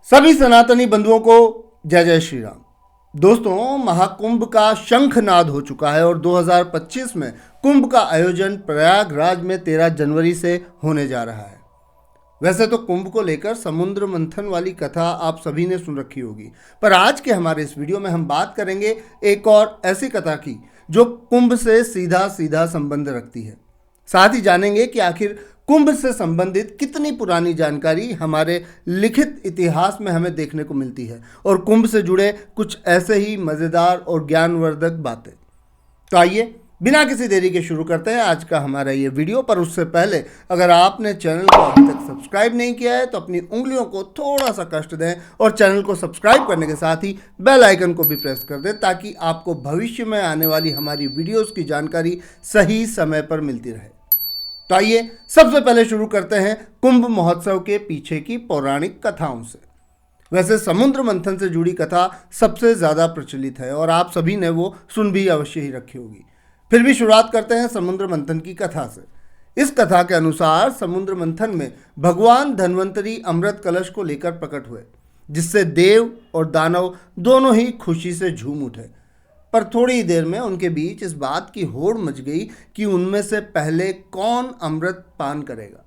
सभी सनातनी बंधुओं को जय जय श्री राम। दोस्तों, महाकुंभ का शंखनाद हो चुका है और 2025 में कुंभ का आयोजन प्रयागराज में 13 जनवरी से होने जा रहा है। वैसे तो कुंभ को लेकर समुद्र मंथन वाली कथा आप सभी ने सुन रखी होगी, पर आज के हमारे इस वीडियो में हम बात करेंगे एक और ऐसी कथा की जो कुंभ से सीधा सीधा संबंध रखती है। साथ ही जानेंगे कि आखिर कुंभ से संबंधित कितनी पुरानी जानकारी हमारे लिखित इतिहास में हमें देखने को मिलती है और कुंभ से जुड़े कुछ ऐसे ही मज़ेदार और ज्ञानवर्धक बातें। तो आइए बिना किसी देरी के शुरू करते हैं आज का हमारा ये वीडियो। पर उससे पहले अगर आपने चैनल को अभी तक सब्सक्राइब नहीं किया है तो अपनी उंगलियों को थोड़ा सा कष्ट दें और चैनल को सब्सक्राइब करने के साथ ही बेल आइकन को भी प्रेस कर दें ताकि आपको भविष्य में आने वाली हमारी वीडियोज़ की जानकारी सही समय पर मिलती रहे। तो आइए सबसे पहले शुरू करते हैं कुंभ महोत्सव के पीछे की पौराणिक कथाओं से। वैसे समुद्र मंथन से जुड़ी कथा सबसे ज़्यादा प्रचलित है और आप सभी ने वो सुन भी अवश्य ही रखी होगी। फिर भी शुरुआत करते हैं समुद्र मंथन की कथा से। इस कथा के अनुसार समुद्र मंथन में भगवान धन्वंतरी अमृत कलश को लेकर प्रकट हुए, जिससे देव और दानव दोनों ही खुशी से झूम उठे। पर थोड़ी ही देर में उनके बीच इस बात की होड़ मच गई कि उनमें से पहले कौन अमृत पान करेगा।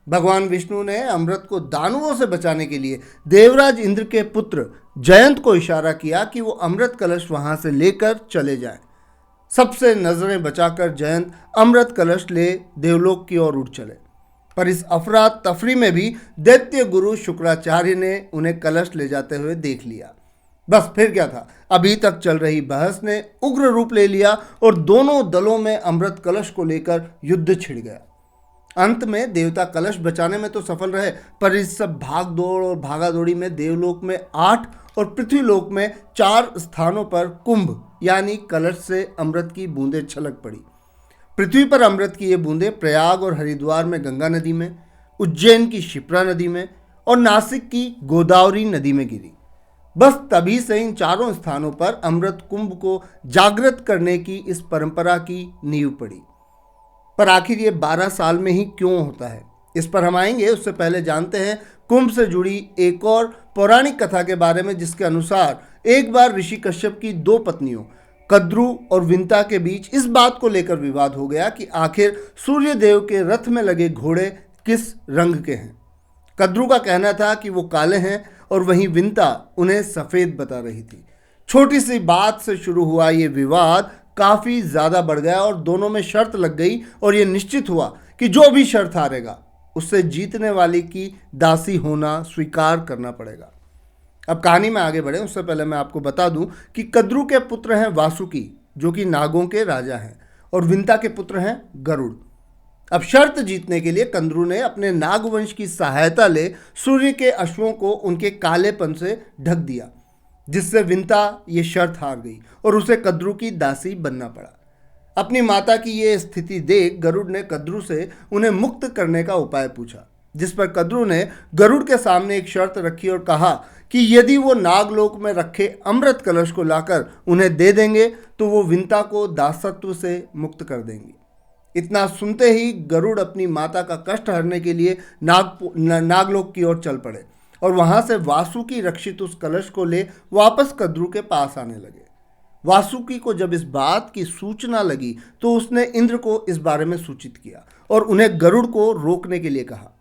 भगवान विष्णु ने अमृत को दानवों से बचाने के लिए देवराज इंद्र के पुत्र जयंत को इशारा किया कि वो अमृत कलश वहां से लेकर चले जाएं। सबसे नजरें बचाकर जयंत अमृत कलश ले देवलोक की ओर उठ चले। पर इस अफरा तफरी में भी दैत्य गुरु शुक्राचार्य ने उन्हें कलश ले जाते हुए देख लिया। बस फिर क्या था, अभी तक चल रही बहस ने उग्र रूप ले लिया और दोनों दलों में अमृत कलश को लेकर युद्ध छिड़ गया। अंत में देवता कलश बचाने में तो सफल रहे, पर इस सब भाग दौड़ और भागा दौड़ी में देवलोक में 8 और पृथ्वीलोक में 4 स्थानों पर कुंभ यानी कलश से अमृत की बूंदें छलक पड़ी। पृथ्वी पर अमृत की ये बूंदें प्रयाग और हरिद्वार में गंगा नदी में, उज्जैन की शिप्रा नदी में और नासिक की गोदावरी नदी में गिरी। बस तभी से इन चारों स्थानों पर अमृत कुंभ को जागृत करने की इस परंपरा की नींव पड़ी। पर आखिर ये 12 साल में ही क्यों होता है, इस पर हम आएंगे। उससे पहले जानते हैं कुंभ से जुड़ी एक और पौराणिक कथा के बारे में, जिसके अनुसार एक बार ऋषि कश्यप की 2 पत्नियों कद्रु और विंता के बीच इस बात को लेकर विवाद हो गया कि आखिर सूर्य देव के रथ में लगे घोड़े किस रंग के हैं। कद्रु का कहना था कि वो काले हैं और वहीं विंता उन्हें सफ़ेद बता रही थी। छोटी सी बात से शुरू हुआ ये विवाद काफ़ी ज़्यादा बढ़ गया और दोनों में शर्त लग गई और ये निश्चित हुआ कि जो भी शर्त हारेगा उससे जीतने वाले की दासी होना स्वीकार करना पड़ेगा। अब कहानी में आगे बढ़े उससे पहले मैं आपको बता दूं कि कद्रु के पुत्र हैं वासुकी, जो कि नागों के राजा हैं, और विंता के पुत्र हैं गरुड़। अब शर्त जीतने के लिए कद्रु ने अपने नागवंश की सहायता ले सूर्य के अश्वों को उनके कालेपन से ढक दिया, जिससे विंता ये शर्त हार गई और उसे कद्रु की दासी बनना पड़ा। अपनी माता की ये स्थिति देख गरुड़ ने कद्रु से उन्हें मुक्त करने का उपाय पूछा, जिस पर कद्रु ने गरुड़ के सामने एक शर्त रखी और कहा कि यदि वो नागलोक में रखे अमृत कलश को लाकर उन्हें दे देंगे तो वो विंता को दासत्व से मुक्त कर देंगे। इतना सुनते ही गरुड़ अपनी माता का कष्ट हरने के लिए नागलोक की ओर चल पड़े और वहां से वासुकी रक्षित उस कलश को ले वापस कद्रु के पास आने लगे। वासुकी को जब इस बात की सूचना लगी तो उसने इंद्र को इस बारे में सूचित किया और उन्हें गरुड़ को रोकने के लिए कहा।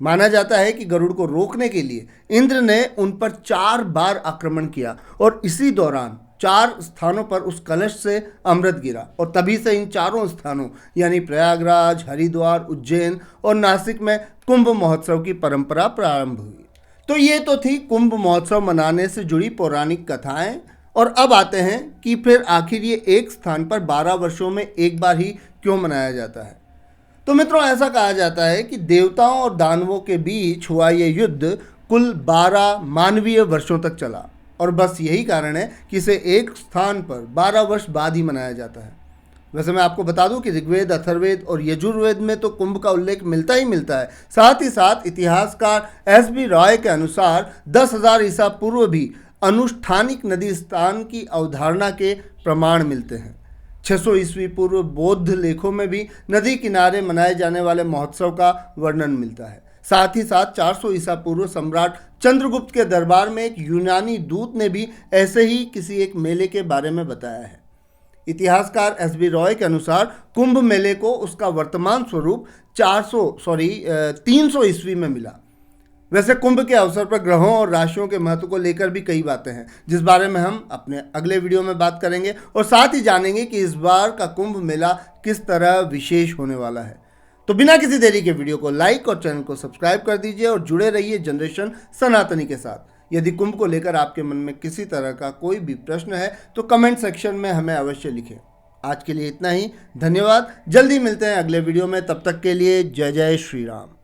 माना जाता है कि गरुड़ को रोकने के लिए इंद्र ने उन पर 4 बार आक्रमण किया और इसी दौरान 4 स्थानों पर उस कलश से अमृत गिरा और तभी से इन चारों स्थानों यानी प्रयागराज, हरिद्वार, उज्जैन और नासिक में कुंभ महोत्सव की परंपरा प्रारंभ हुई। तो ये तो थी कुंभ महोत्सव मनाने से जुड़ी पौराणिक कथाएं। और अब आते हैं कि फिर आखिर ये एक स्थान पर 12 वर्षों में एक बार ही क्यों मनाया जाता है। तो मित्रों, ऐसा कहा जाता है कि देवताओं और दानवों के बीच हुआ ये युद्ध कुल 12 मानवीय वर्षों तक चला और बस यही कारण है कि इसे एक स्थान पर 12 वर्ष बाद ही मनाया जाता है। वैसे मैं आपको बता दूं कि ऋग्वेद, अथर्ववेद और यजुर्वेद में तो कुंभ का उल्लेख मिलता ही मिलता है। साथ ही साथ इतिहासकार एस.बी. रॉय के अनुसार 10,000 ईसा पूर्व भी अनुष्ठानिक नदी स्नान की अवधारणा के प्रमाण मिलते हैं। 600 ईस्वी पूर्व बौद्ध लेखों में भी नदी किनारे मनाए जाने वाले महोत्सव का वर्णन मिलता है। साथ ही साथ 400 ईसा पूर्व सम्राट चंद्रगुप्त के दरबार में एक यूनानी दूत ने भी ऐसे ही किसी एक मेले के बारे में बताया है। इतिहासकार एस.बी. रॉय के अनुसार कुंभ मेले को उसका वर्तमान स्वरूप 300 ईस्वी में मिला। वैसे कुंभ के अवसर पर ग्रहों और राशियों के महत्व को लेकर भी कई बातें हैं, जिस बारे में हम अपने अगले वीडियो में बात करेंगे और साथ ही जानेंगे कि इस बार का कुंभ मेला किस तरह विशेष होने वाला है। तो बिना किसी देरी के वीडियो को लाइक और चैनल को सब्सक्राइब कर दीजिए और जुड़े रहिए जनरेशन सनातनी के साथ। यदि कुंभ को लेकर आपके मन में किसी तरह का कोई भी प्रश्न है तो कमेंट सेक्शन में हमें अवश्य लिखें। आज के लिए इतना ही, धन्यवाद। जल्दी मिलते हैं अगले वीडियो में, तब तक के लिए जय जय श्री राम।